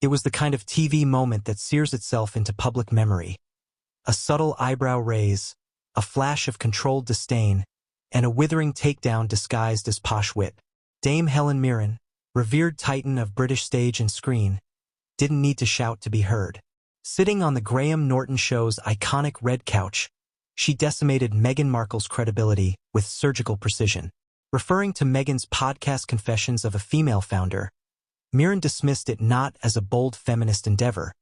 It was the kind of TV moment that sears itself into public memory. A subtle eyebrow raise, a flash of controlled disdain, and a withering takedown disguised as posh wit. Dame Helen Mirren, revered titan of British stage and screen, didn't need to shout to be heard. Sitting on the Graham Norton Show's iconic red couch, she decimated Meghan Markle's credibility with surgical precision. Referring to Meghan's podcast Confessions of a Female Founder, Mirren dismissed it not as a bold feminist endeavor,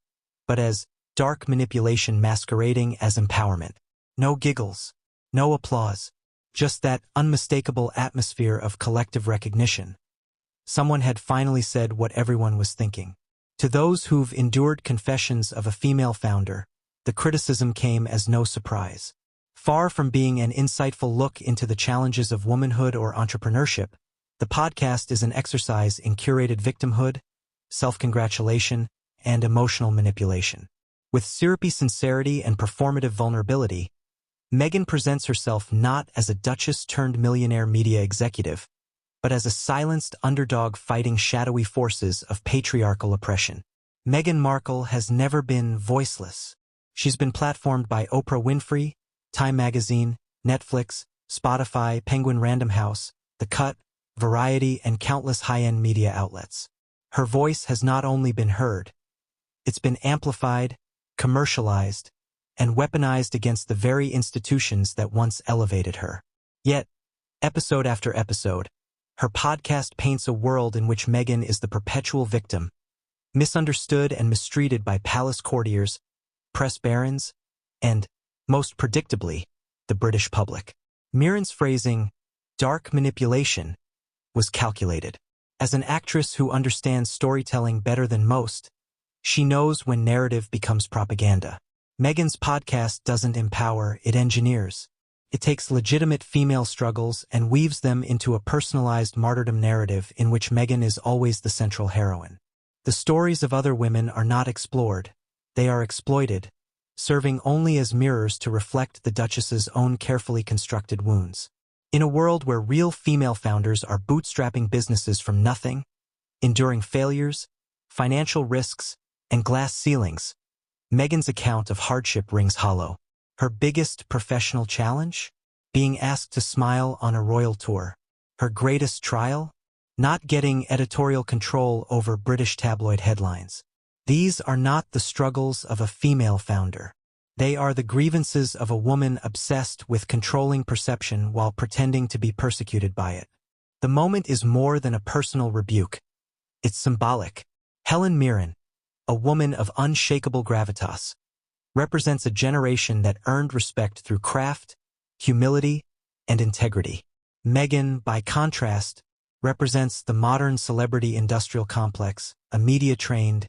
but as dark manipulation masquerading as empowerment. No giggles, no applause, just that unmistakable atmosphere of collective recognition. Someone had finally said what everyone was thinking. To those who've endured Confessions of a Female Founder, the criticism came as no surprise. Far from being an insightful look into the challenges of womanhood or entrepreneurship, the podcast is an exercise in curated victimhood, self-congratulation, and emotional manipulation. With syrupy sincerity and performative vulnerability, Meghan presents herself not as a duchess-turned-millionaire media executive, but as a silenced underdog fighting shadowy forces of patriarchal oppression. Meghan Markle has never been voiceless. She's been platformed by Oprah Winfrey, Time Magazine, Netflix, Spotify, Penguin Random House, The Cut, Variety, and countless high-end media outlets. Her voice has not only been heard, it's been amplified, commercialized, and weaponized against the very institutions that once elevated her. Yet, episode after episode, her podcast paints a world in which Meghan is the perpetual victim, misunderstood and mistreated by palace courtiers, press barons, and, most predictably, the British public. Mirren's phrasing, dark manipulation, was calculated. As an actress who understands storytelling better than most, she knows when narrative becomes propaganda. Meghan's podcast doesn't empower, it engineers. It takes legitimate female struggles and weaves them into a personalized martyrdom narrative in which Meghan is always the central heroine. The stories of other women are not explored, they are exploited, serving only as mirrors to reflect the Duchess's own carefully constructed wounds. In a world where real female founders are bootstrapping businesses from nothing, enduring failures, financial risks, and glass ceilings, Meghan's account of hardship rings hollow. Her biggest professional challenge? Being asked to smile on a royal tour. Her greatest trial? Not getting editorial control over British tabloid headlines. These are not the struggles of a female founder. They are the grievances of a woman obsessed with controlling perception while pretending to be persecuted by it. The moment is more than a personal rebuke. It's symbolic. Helen Mirren, a woman of unshakable gravitas, represents a generation that earned respect through craft, humility, and integrity. Meghan, by contrast, represents the modern celebrity industrial complex, a media-trained,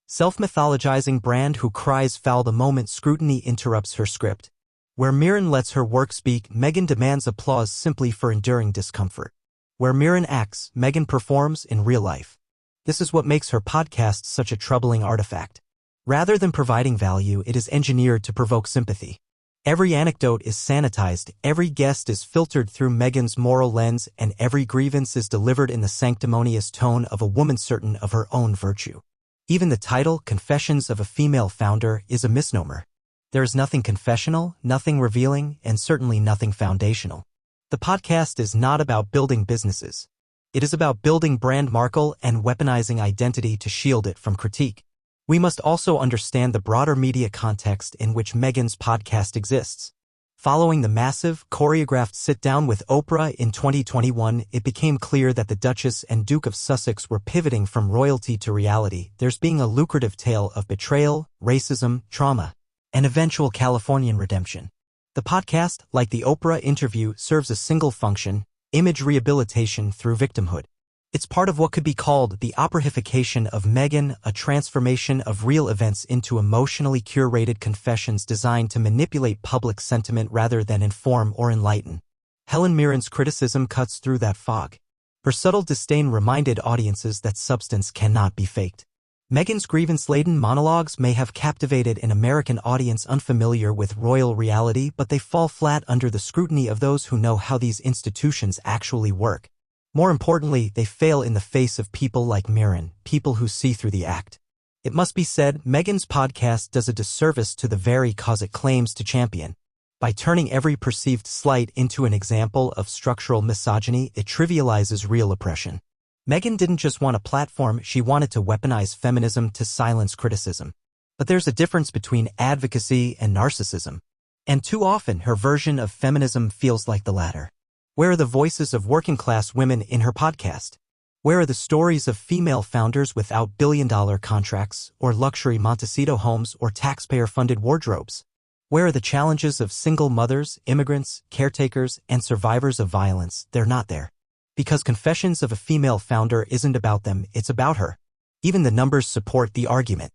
self-mythologizing brand who cries foul the moment scrutiny interrupts her script. Where Mirren lets her work speak, Meghan demands applause simply for enduring discomfort. Where Mirren acts, Meghan performs in real life. This is what makes her podcast such a troubling artifact. Rather than providing value, it is engineered to provoke sympathy. Every anecdote is sanitized, every guest is filtered through Meghan's moral lens, and every grievance is delivered in the sanctimonious tone of a woman certain of her own virtue. Even the title, Confessions of a Female Founder, is a misnomer. There is nothing confessional, nothing revealing, and certainly nothing foundational. The podcast is not about building businesses. It is about building brand Markle and weaponizing identity to shield it from critique. We must also understand the broader media context in which Meghan's podcast exists. Following the massive, choreographed sit-down with Oprah in 2021, it became clear that the Duchess and Duke of Sussex were pivoting from royalty to reality. There's being a lucrative tale of betrayal, racism, trauma, and eventual Californian redemption. The podcast, like the Oprah interview, serves a single function: image rehabilitation through victimhood. It's part of what could be called the Oprahification of Meghan, a transformation of real events into emotionally curated confessions designed to manipulate public sentiment rather than inform or enlighten. Helen Mirren's criticism cuts through that fog. Her subtle disdain reminded audiences that substance cannot be faked. Meghan's grievance-laden monologues may have captivated an American audience unfamiliar with royal reality, but they fall flat under the scrutiny of those who know how these institutions actually work. More importantly, they fail in the face of people like Mirren, people who see through the act. It must be said, Meghan's podcast does a disservice to the very cause it claims to champion. By turning every perceived slight into an example of structural misogyny, it trivializes real oppression. Meghan didn't just want a platform, she wanted to weaponize feminism to silence criticism. But there's a difference between advocacy and narcissism. And too often, her version of feminism feels like the latter. Where are the voices of working-class women in her podcast? Where are the stories of female founders without billion-dollar contracts, or luxury Montecito homes, or taxpayer-funded wardrobes? Where are the challenges of single mothers, immigrants, caretakers, and survivors of violence? They're not there. Because Confessions of a Female Founder isn't about them, it's about her. Even the numbers support the argument.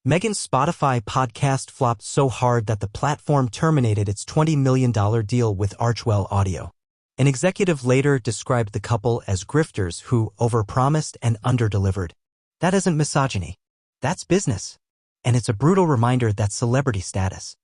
Meghan's Spotify podcast flopped so hard that the platform terminated its $20 million deal with Archwell Audio. An executive later described the couple as grifters who overpromised and underdelivered. That isn't misogyny. That's business. And it's a brutal reminder that celebrity status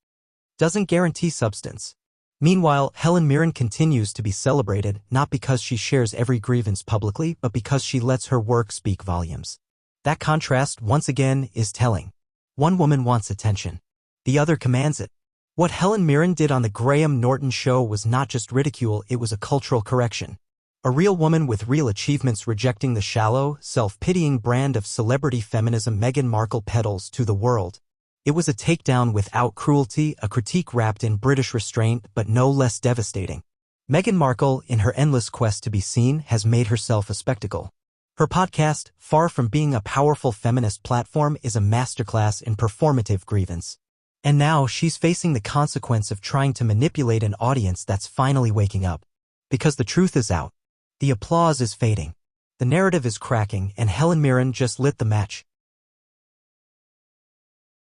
doesn't guarantee substance. Meanwhile, Helen Mirren continues to be celebrated not because she shares every grievance publicly, but because she lets her work speak volumes. That contrast, once again, is telling. One woman wants attention. The other commands it. What Helen Mirren did on the Graham Norton Show was not just ridicule, it was a cultural correction. A real woman with real achievements rejecting the shallow, self-pitying brand of celebrity feminism Meghan Markle peddles to the world. It was a takedown without cruelty, a critique wrapped in British restraint, but no less devastating. Meghan Markle, in her endless quest to be seen, has made herself a spectacle. Her podcast, far from being a powerful feminist platform, is a masterclass in performative grievance. And now she's facing the consequence of trying to manipulate an audience that's finally waking up. Because the truth is out. The applause is fading. The narrative is cracking, and Helen Mirren just lit the match.